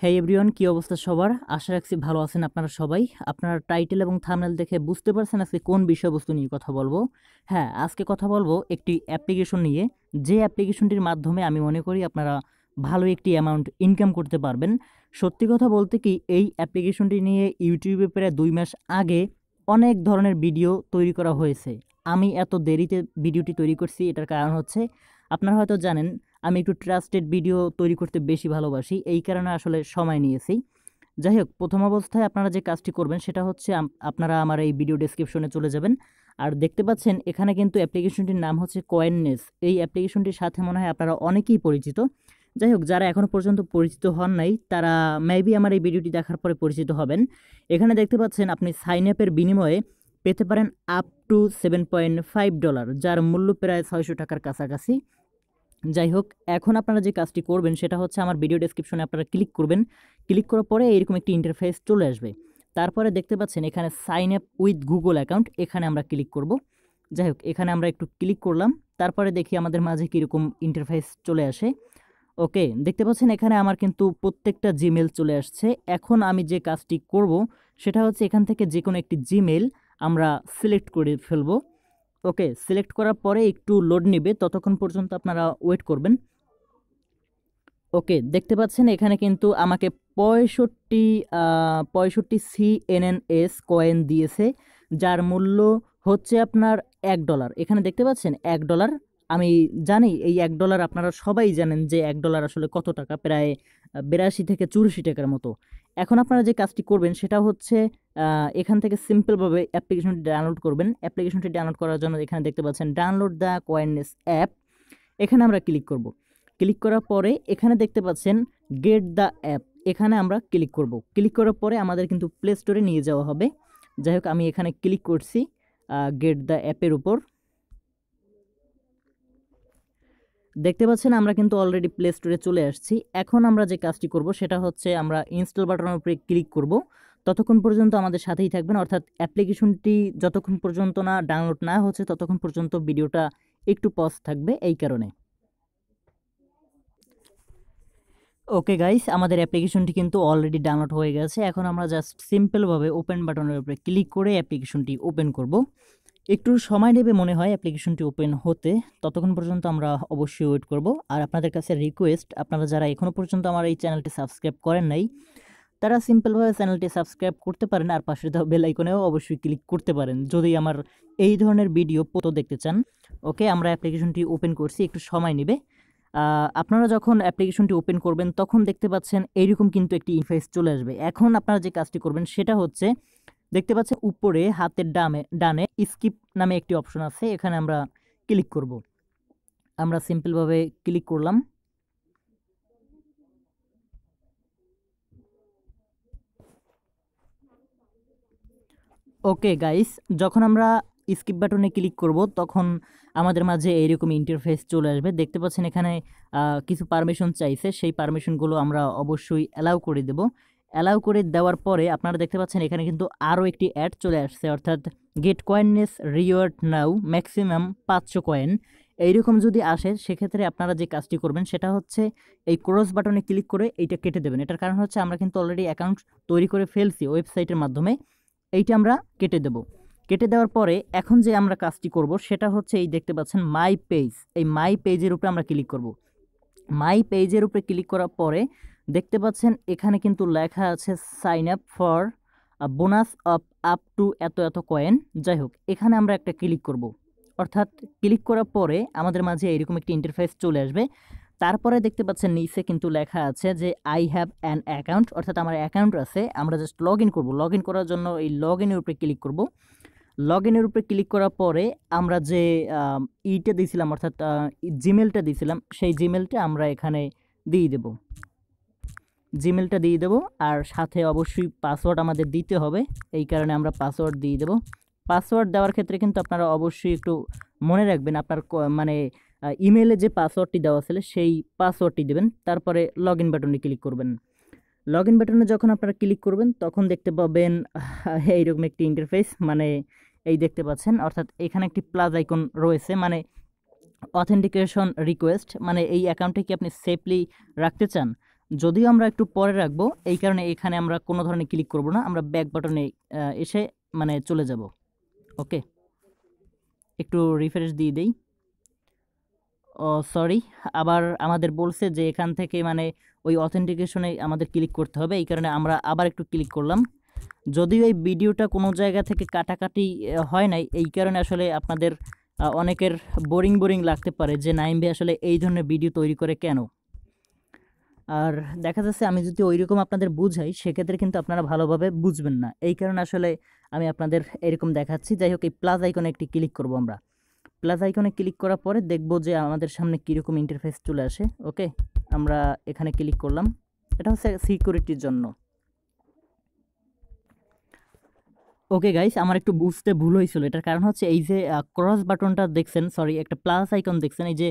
হেই everyone, কি অবস্থা সবার? আশা রাখছি ভালো আছেন আপনারা সবাই। আপনারা টাইটেল এবং থাম্বনেল দেখে বুঝতে পারছেন আজকে কোন বিষয়বস্তু নিয়ে কথা বলবো। হ্যাঁ, আজকে কথা বলবো একটি অ্যাপ্লিকেশন নিয়ে, যে অ্যাপ্লিকেশনটির মাধ্যমে আমি মনে করি আপনারা ভালো একটি অ্যামাউন্ট ইনকাম করতে পারবেন। সত্যি কথা বলতে কি, এই অ্যাপ্লিকেশনটি নিয়ে ইউটিউবে প্রায় 2 মাস আগে অনেক ধরনের ভিডিও তৈরি করা হয়েছে। আমি এত দেরিতে ভিডিওটি তৈরি করছি, এটার কারণ হচ্ছে আপনারা হয়তো জানেন আমি একটু ট্রাস্টেড ভিডিও তৈরি করতে বেশি ভালোবাসি, এই কারণে আসলে সময় নিয়েছি। যাই হোক, প্রথম অবস্থায় আপনারা যে কাজটি করবেন সেটা হচ্ছে আপনারা আমার এই ভিডিও ডেসক্রিপশনে চলে যাবেন। আর দেখতে পাচ্ছেন এখানে কিন্তু অ্যাপ্লিকেশনটির নাম হচ্ছে কয়েননেস। এই অ্যাপ্লিকেশনটির সাথে মনে হয় আপনারা অনেকেই পরিচিত। যাই হোক, যারা এখনও পর্যন্ত পরিচিত হন নাই তারা মেবি আমার এই ভিডিওটি দেখার পরে পরিচিত হবেন। এখানে দেখতে পাচ্ছেন আপনি সাইন আপের বিনিময়ে পেতে পারেন আপ টু $7.5, যার মূল্য প্রায় 600 টাকার কাছাকাছি। যাই হোক, এখন আপনারা যে কাজটি করবেন সেটা হচ্ছে আমার ভিডিও ডেসক্রিপশনে আপনারা ক্লিক করবেন। ক্লিক করার পরে এরকম একটি ইন্টারফেস চলে আসবে। তারপরে দেখতে পাচ্ছেন এখানে sign up with Google account, এখানে আমরা ক্লিক করব। যাই হোক, এখানে আমরা একটু ক্লিক করলাম। তারপরে দেখি আমাদের মাঝে কীরকম ইন্টারফেস চলে আসে। ওকে, দেখতে পাচ্ছেন এখানে আমার কিন্তু প্রত্যেকটা জিমেল চলে আসছে। এখন আমি যে কাজটি করব সেটা হচ্ছে এখান থেকে যে কোনো একটি জিমেল আমরা সিলেক্ট করে ফেলবো। ওকে, সিলেক্ট করার পরে একটু লোড নেবে, ততক্ষণ পর্যন্ত আপনারা ওয়েট করবেন। ওকে, দেখতে পাচ্ছেন এখানে কিন্তু আমাকে 65 CNNS কয়েন দিয়েছে, যার মূল্য হচ্ছে আপনার $1। এখানে দেখতে পাচ্ছেন $1। আমি জানি এই $1 আপনারা সবাই জানেন যে $1 আসলে কত টাকা, প্রায় 82 থেকে 84 টাকার মতো। এখন আপনারা যে কাজটি করবেন সেটা হচ্ছে এখান থেকে সিম্পলভাবে অ্যাপ্লিকেশনটি ডাউনলোড করবেন। অ্যাপ্লিকেশনটি ডাউনলোড করার জন্য এখানে দেখতে পাচ্ছেন ডাউনলোড দ্য কয়েননেস অ্যাপ, এখানে আমরা ক্লিক করব। ক্লিক করার পরে এখানে দেখতে পাচ্ছেন গেট দ্য অ্যাপ, এখানে আমরা ক্লিক করব। ক্লিক করার পরে আমাদের কিন্তু প্লে স্টোরে নিয়ে যাওয়া হবে। যাই হোক, আমি এখানে ক্লিক করছি গেট দ্য অ্যাপের উপর। দেখতে পাচ্ছেন আমরা কিন্তু অলরেডি প্লে স্টোরে চলে আসছি। এখন আমরা যে কাজটি করব সেটা হচ্ছে আমরা ইনস্টল বাটনের উপরে ক্লিক করব। ততক্ষণ পর্যন্ত আমাদের সাথেই থাকবেন, অর্থাৎ অ্যাপ্লিকেশনটি যতক্ষণ পর্যন্ত না ডাউনলোড না হচ্ছে ততক্ষণ পর্যন্ত ভিডিওটা একটু পজ থাকবে এই কারণে। ওকে গাইস, আমাদের অ্যাপ্লিকেশনটি কিন্তু অলরেডি ডাউনলোড হয়ে গেছে। এখন আমরা জাস্ট সিম্পলভাবে ওপেন বাটনের উপরে ক্লিক করে অ্যাপ্লিকেশনটি ওপেন করব। একটু সময় নেবে মনে হয় অ্যাপ্লিকেশনটি ওপেন হতে, ততক্ষণ পর্যন্ত আমরা অবশ্যই ওয়েট করব। আর আপনাদের কাছে রিকোয়েস্ট, আপনারা যারা এখনও পর্যন্ত আমার এই চ্যানেলটি সাবস্ক্রাইব করেন নাই তারা সিম্পলভাবে চ্যানেলটি সাবস্ক্রাইব করতে পারেন, আর পাশে দেওয়া বেল আইকনেও অবশ্যই ক্লিক করতে পারেন যদি আমার এই ধরনের ভিডিও দেখতে চান। ওকে, আমরা অ্যাপ্লিকেশনটি ওপেন করছি, একটু সময় নেবে। আপনারা যখন অ্যাপ্লিকেশনটি ওপেন করবেন তখন দেখতে পাচ্ছেন এইরকম কিন্তু একটি ইন্টারফেস চলে আসবে। এখন আপনারা যে কাজটি করবেন সেটা হচ্ছে দেখতে পাচ্ছেন উপরে হাতের ডানে স্কিপ নামে একটি অপশন আছে, এখানে আমরা ক্লিক করব। আমরা সিম্পলভাবে ক্লিক করলাম। ওকে গাইস, যখন আমরা স্কিপ বাটনে ক্লিক করব তখন আমাদের মাঝে এইরকম ইন্টারফেস চলে আসবে। দেখতে পাচ্ছেন এখানে কিছু পারমিশন চাইছে, সেই পারমিশনগুলো আমরা অবশ্যই অ্যালাউ করে দেব। অ্যালাউ করে দেওয়ার পরে আপনারা দেখতে পাচ্ছেন এখানে কিন্তু আরও একটি অ্যাড চলে আসছে, অর্থাৎ গেট কয়েননেস রিওয়ার্ড নাও ম্যাক্সিমাম 500 কয়েন। এইরকম যদি আসে সেক্ষেত্রে আপনারা যে কাজটি করবেন সেটা হচ্ছে এই ক্রস বাটনে ক্লিক করে এইটা কেটে দেবেন। এটার কারণ হচ্ছে আমরা কিন্তু অলরেডি অ্যাকাউন্ট তৈরি করে ফেলছি ওয়েবসাইটের মাধ্যমে, এইটা আমরা কেটে দেব। কেটে দেওয়ার পরে এখন যে আমরা কাজটি করব সেটা হচ্ছে এই দেখতে পাচ্ছেন মাই পেজ, এই মাই পেজের উপরে আমরা ক্লিক করব। মাই পেজের উপরে ক্লিক করার পরে দেখতে পাচ্ছেন এখানে কিন্তু লেখা আছে sign up for bonus of up to এত এত কয়েন। যাই হোক, এখানে আমরা একটা ক্লিক করব, অর্থাৎ ক্লিক করার পরে আমাদের মাঝে এরকম একটি ইন্টারফেস চলে আসবে। তারপরে দেখতে পাচ্ছেন নিচে কিন্তু লেখা আছে যে আই হ্যাভ অ্যান অ্যাকাউন্ট, অর্থাৎ আমার অ্যাকাউন্ট আছে। আমরা জাস্ট লগ ইন করবো। লগ ইন করার জন্য এই লগ ইনের উপরে ক্লিক করব। লগ ইনের উপরে ক্লিক করার পরে আমরা যে ইটা দিয়েছিলাম, অর্থাৎ জিমেলটা দিয়েছিলাম, সেই জিমেলটা আমরা এখানে দিয়ে দেব। জিমেলটা দিয়ে দেব, আর সাথে অবশ্যই পাসওয়ার্ড আমাদের দিতে হবে, এই কারণে আমরা পাসওয়ার্ড দিয়ে দেব। পাসওয়ার্ড দেওয়ার ক্ষেত্রে কিন্তু আপনারা অবশ্যই একটু মনে রাখবেন আপনার মানে ইমেলে যে পাসওয়ার্ডটি দেওয়া ছিল সেই পাসওয়ার্ডটি দেবেন। তারপরে লগ ইন বাটনে ক্লিক করবেন। লগ ইন বাটনে যখন আপনারা ক্লিক করবেন তখন দেখতে পাবেন এইরকম একটি ইন্টারফেস, মানে এই দেখতে পাচ্ছেন, অর্থাৎ এখানে একটি প্লাস আইকন রয়েছে, মানে অথেন্টিকেশন রিকোয়েস্ট, মানে এই অ্যাকাউন্টে কি আপনি সেফলি রাখতে চান। যদিও আমরা একটু পরে রাখবো, এই কারণে এখানে আমরা কোনো ধরনের ক্লিক করব না, আমরা ব্যাক বাটনে এসে মানে চলে যাব। ওকে, একটু রিফ্রেশ দিয়ে দেই। ও সরি, আবার আমাদের বলছে যে এখান থেকে মানে ওই অথেন্টিকেশনে আমাদের ক্লিক করতে হবে, এই কারণে আমরা আবার একটু ক্লিক করলাম। যদিও এই ভিডিওটা কোনো জায়গা থেকে কাটাকাটি হয় নাই, এই কারণে আসলে আপনাদের অনেকের বোরিং বোরিং লাগতে পারে যে নাইম ভাই আসলে এই ধরনের ভিডিও তৈরি করে কেন। আর দেখা যাচ্ছে আমি যদি ওইরকম আপনাদের বুঝাই সেক্ষেত্রে কিন্তু আপনারা ভালোভাবে বুঝবেন না, এই কারণে আসলে আমি আপনাদের এরকম দেখাচ্ছি। যাই হোক, এই প্লাস আইকনে একটি ক্লিক করব আমরা। প্লাস আইকনে ক্লিক করার পরে দেখব যে আমাদের সামনে কীরকম ইন্টারফেস চলে আসে। ওকে, আমরা এখানে ক্লিক করলাম, এটা হচ্ছে সিকিউরিটির জন্য। ওকে গাইস, আমার একটু বুঝতে ভুল হয়েছিল, এটার কারণ হচ্ছে এই যে ক্রস বাটনটা দেখছেন, সরি একটা প্লাস আইকন দেখছেন এই যে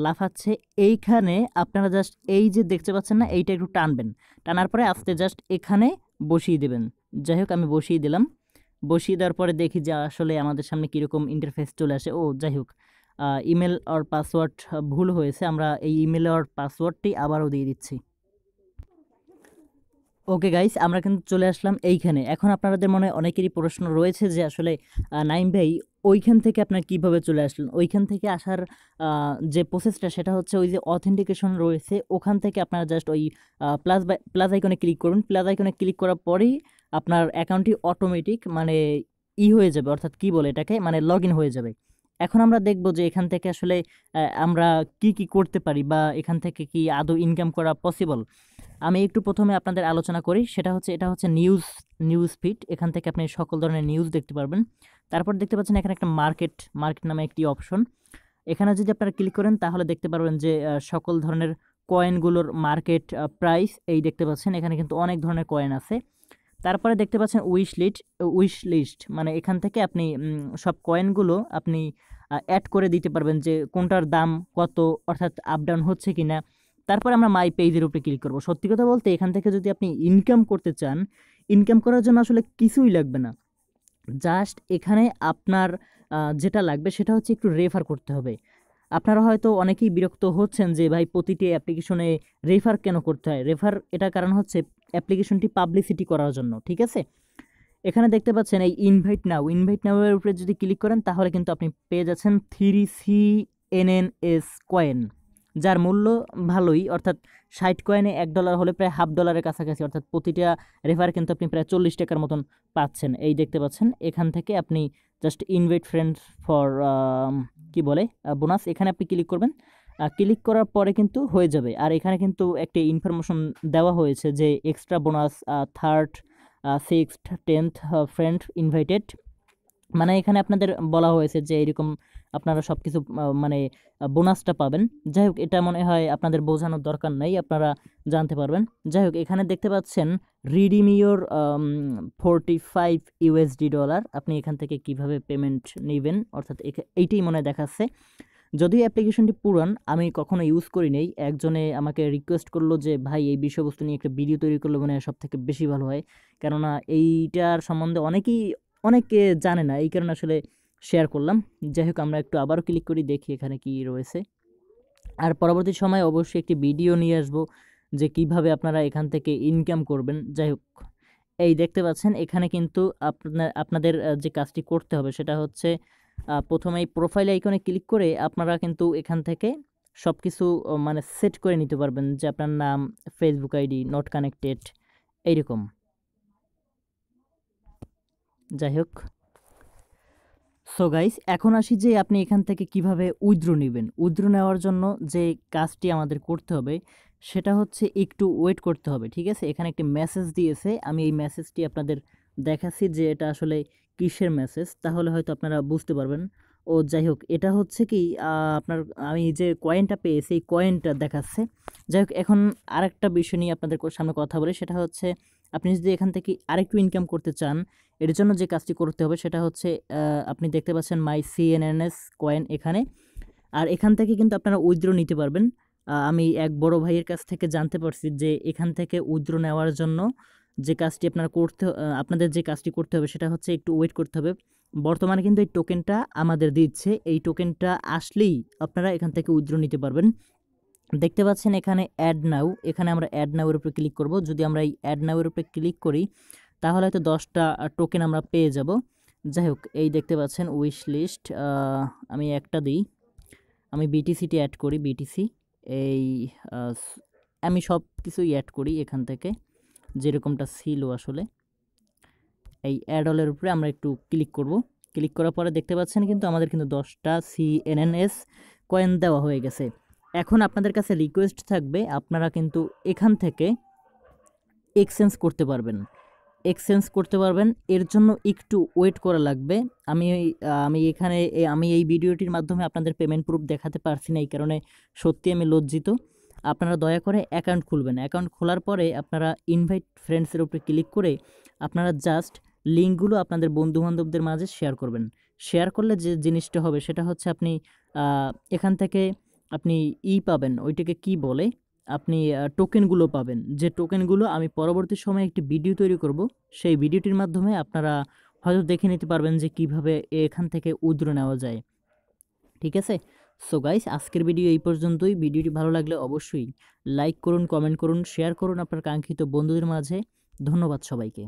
লাফাচ্ছে, এইখানে আপনারা জাস্ট এই যে দেখতে পাচ্ছেন না, এইটা একটু টানবেন, টানার পরে আস্তে জাস্ট এখানে বসিয়ে দেবেন। যাই হোক, আমি বসিয়ে দিলাম। বসিয়ে দেওয়ার পরে দেখি যে আসলে আমাদের সামনে কীরকম ইন্টারফেস চলে আসে। ও যাই হোক, ইমেল আর পাসওয়ার্ড ভুল হয়েছে, আমরা এই ইমেল আর পাসওয়ার্ডটি আবারও দিয়ে দিচ্ছি। ওকে গাইস, আমরা কিন্তু চলে আসলাম এইখানে। এখন আপনাদের মনে অনেকেরই প্রশ্ন রয়েছে যে আসলে নাইম ভাই ওইখান থেকে আপনার কিভাবে চলে আসলেন। ওইখান থেকে আসার যে প্রসেসটা সেটা হচ্ছে ওই যে অথেন্টিকেশন রয়েছে ওখান থেকে আপনারা জাস্ট ওই প্লাস আইকনে ক্লিক করুন। প্লাস আইকনে ক্লিক করার পরেই আপনার অ্যাকাউন্টটি অটোমেটিক মানে হয়ে যাবে, অর্থাৎ কি বলে এটাকে, মানে লগ ইন হয়ে যাবে। এখন আমরা দেখব যে এখান থেকে আসলে আমরা কি কি করতে পারি বা এখান থেকে কি আদৌ ইনকাম করা পসিবল। আমি একটু প্রথমে আপনাদের আলোচনা করি, সেটা হচ্ছে এটা হচ্ছে নিউজ ফিড। এখান থেকে আপনি সকল ধরনের নিউজ দেখতে পারবেন। তারপর দেখতে পাচ্ছেন এখানে একটা মার্কেট নামে একটি অপশন, এখানে যদি আপনারা ক্লিক করেন তাহলে দেখতে পারবেন যে সকল ধরনের কয়েনগুলোর মার্কেট প্রাইস এই দেখতে পাচ্ছেন, এখানে কিন্তু অনেক ধরনের কয়েন আছে। তারপরে দেখতে পাচ্ছেন উইশ লিস্ট, মানে এখান থেকে আপনি সব কয়েনগুলো আপনি অ্যাড করে দিতে পারবেন যে কোনটার দাম কত, অর্থাৎ আপ ডাউন হচ্ছে কিনা। তারপরে আমরা মাই পেজের উপরে ক্লিক করব। সত্যি কথা বলতে এখান থেকে যদি আপনি ইনকাম করতে চান, ইনকাম করার জন্য আসলে কিছুই লাগবে না, জাস্ট এখানে আপনার যেটা লাগবে সেটা হচ্ছে একটু রেফার করতে হবে। আপনারা হয়তো অনেকেই বিরক্ত হচ্ছেন যে ভাই প্রতিটি অ্যাপ্লিকেশনে রেফার কেন করতে হয়। রেফার এটার কারণ হচ্ছে অ্যাপ্লিকেশনটি পাবলিসিটি করার জন্য, ঠিক আছে। এখানে দেখতে পাচ্ছেন এই ইনভাইট নাও এর উপরে যদি ক্লিক করেন তাহলে কিন্তু আপনি পেয়ে যাচ্ছেন 3CNNS কয়েন, যার মূল্য ভালোই, অর্থাৎ 60 কয়েনে $1 হলে প্রায় $1/2 কাছাকাছি, অর্থাৎ প্রতিটা রেফার কিন্তু আপনি প্রায় 40 টাকার মতন পাচ্ছেন। এই দেখতে পাচ্ছেন এখান থেকে আপনি জাস্ট ইনভাইট ফ্রেন্ডস ফর কি বলে বোনাস, এখানে আপনি ক্লিক করবেন। ক্লিক করার পরে কিন্তু হয়ে যাবে। আর এখানে কিন্তু একটি ইনফরমেশন দেওয়া হয়েছে যে extra bonus 3rd 6th 10th friend invited, মানে এখানে আপনাদের বলা হয়েছে যে এরকম আপনারা সব কিছু মানে বোনাসটা পাবেন। যাই হোক, এটা মনে হয় আপনাদের বোঝানোর দরকার নাই, আপনারা জানতে পারবেন। যাই হোক, এখানে দেখতে পাচ্ছেন রিডিম ইউর $45 আপনি এখান থেকে কিভাবে পেমেন্ট নেবেন, অর্থাৎ এইটাই মনে দেখাচ্ছে। যদিও অ্যাপ্লিকেশনটি পুরান, আমি কখনো ইউজ করি নেই, একজনে আমাকে রিকোয়েস্ট করলো যে ভাই এই বিষয়বস্তু নিয়ে একটা ভিডিও তৈরি করলে মনে হয় সব থেকে বেশি ভালো হয়, কেননা এইটার সম্বন্ধে অনেকে জানে না, এই কারণে আসলে শেয়ার করলাম। যাই হোক, আমরা একটু আবারও ক্লিক করি, দেখি এখানে কি রয়েছে। আর পরবর্তী সময় অবশ্যই একটি ভিডিও নিয়ে আসবো যে কিভাবে আপনারা এখান থেকে ইনকাম করবেন। যাই হোক, এই দেখতে পাচ্ছেন এখানে কিন্তু আপনাদের যে কাজটি করতে হবে সেটা হচ্ছে প্রথমেই প্রোফাইল আইকনে ক্লিক করে আপনারা কিন্তু এখান থেকে সব কিছু মানে সেট করে নিতে পারবেন, যে আপনার নাম, ফেসবুক আইডি নট কানেক্টেড, এইরকম। যাই হোক, সো গাইস, এখন আসি যে আপনি এখান থেকে কিভাবে উইথড্র নেবেন। উইথড্র নেওয়ার জন্য যে কাজটি আমাদের করতে হবে সেটা হচ্ছে একটু ওয়েট করতে হবে, ঠিক আছে। এখানে একটি মেসেজ দিয়েছে, আমি এই মেসেজটি আপনাদের দেখাচ্ছি যে এটা আসলে কিসের মেসেজ, তাহলে হয়তো আপনারা বুঝতে পারবেন। ও যাই হোক, এটা হচ্ছে কি আপনার আমি যে কয়েনটা পেয়েছি এই কয়েনটা দেখাচ্ছে। যাই হোক, এখন আরেকটা বিষয় নিয়ে আপনাদের সামনে কথা বলি, সেটা হচ্ছে আপনি যদি এখান থেকে আরেকটু ইনকাম করতে চান, এর জন্য যে কাজটি করতে হবে সেটা হচ্ছে আপনি দেখতে পাচ্ছেন মাই CNNS কয়েন এখানে, আর এখান থেকে কিন্তু আপনারা উইথড্র নিতে পারবেন। আমি এক বড় ভাইয়ের কাছ থেকে জানতে পারছি যে এখান থেকে উইথড্র নেওয়ার জন্য যে কাজটি আপনাদের যে কাজটি করতে হবে সেটা হচ্ছে একটু ওয়েট করতে হবে। বর্তমানে কিন্তু এই টোকেনটা আমাদের দিচ্ছে, এই টোকেনটা আসলেই আপনারা এখান থেকে উইথড্র নিতে পারবেন। দেখতে পাচ্ছেন এখানে অ্যাড নাও, এখানে আমরা অ্যাড নাও এর উপরে ক্লিক করব। যদি আমরা এই অ্যাড নাও এর উপরে ক্লিক করি তাহলে হয়তো 10টা টোকেন আমরা পেয়ে যাব। যাই হোক, এই দেখতে পাচ্ছেন উইশ লিস্ট, আমি একটা দিই, আমি বিটিসিটি অ্যাড করি, বিটিসি এই আমি সব কিছুই অ্যাড করি এখান থেকে যেরকমটা ছিল আসলে। এই অ্যাড অলের উপরে আমরা একটু ক্লিক করব। ক্লিক করার পরে দেখতে পাচ্ছেন কিন্তু আমাদের কিন্তু 10টা সিএনএনএস কয়েন দেওয়া হয়ে গেছে। এখন আপনাদের কাছে রিকোয়েস্ট থাকবে আপনারা কিন্তু এখান থেকে এক্সচেঞ্জ করতে পারবেন, এক্সচেঞ্জ করতে পারবেন। এর জন্য একটু ওয়েট করা লাগবে। আমি এই ভিডিওটির মাধ্যমে আপনাদের পেমেন্ট প্রুফ দেখাতে পারছি না, এই কারণে সত্যি আমি লজ্জিত। আপনারা দয়া করে অ্যাকাউন্ট খুলবেন। অ্যাকাউন্ট খোলার পরে আপনারা ইনভাইট ফ্রেন্ডসের উপরে ক্লিক করে আপনারা জাস্ট লিঙ্কগুলো আপনাদের বন্ধুবান্ধবদের মাঝে শেয়ার করবেন। শেয়ার করলে যে জিনিসটা হবে সেটা হচ্ছে আপনি এখান থেকে আপনি পাবেন, ওইটাকে কি বলে, আপনি টোকেনগুলো পাবেন। যে টোকেনগুলো আমি পরবর্তী সময়ে একটি ভিডিও তৈরি করব, সেই ভিডিওটির মাধ্যমে আপনারা হয়তো দেখে নিতে পারবেন যে কিভাবে এখান থেকে উইথড্র নেওয়া যায়। ঠিক আছে? সো গাইস, আজকের ভিডিও এই পর্যন্তই। ভিডিওটি ভালো লাগলে অবশ্যই লাইক করুন, কমেন্ট করুন, শেয়ার করুন আপনার কাঙ্ক্ষিত বন্ধুদের মাঝে। ধন্যবাদ সবাইকে।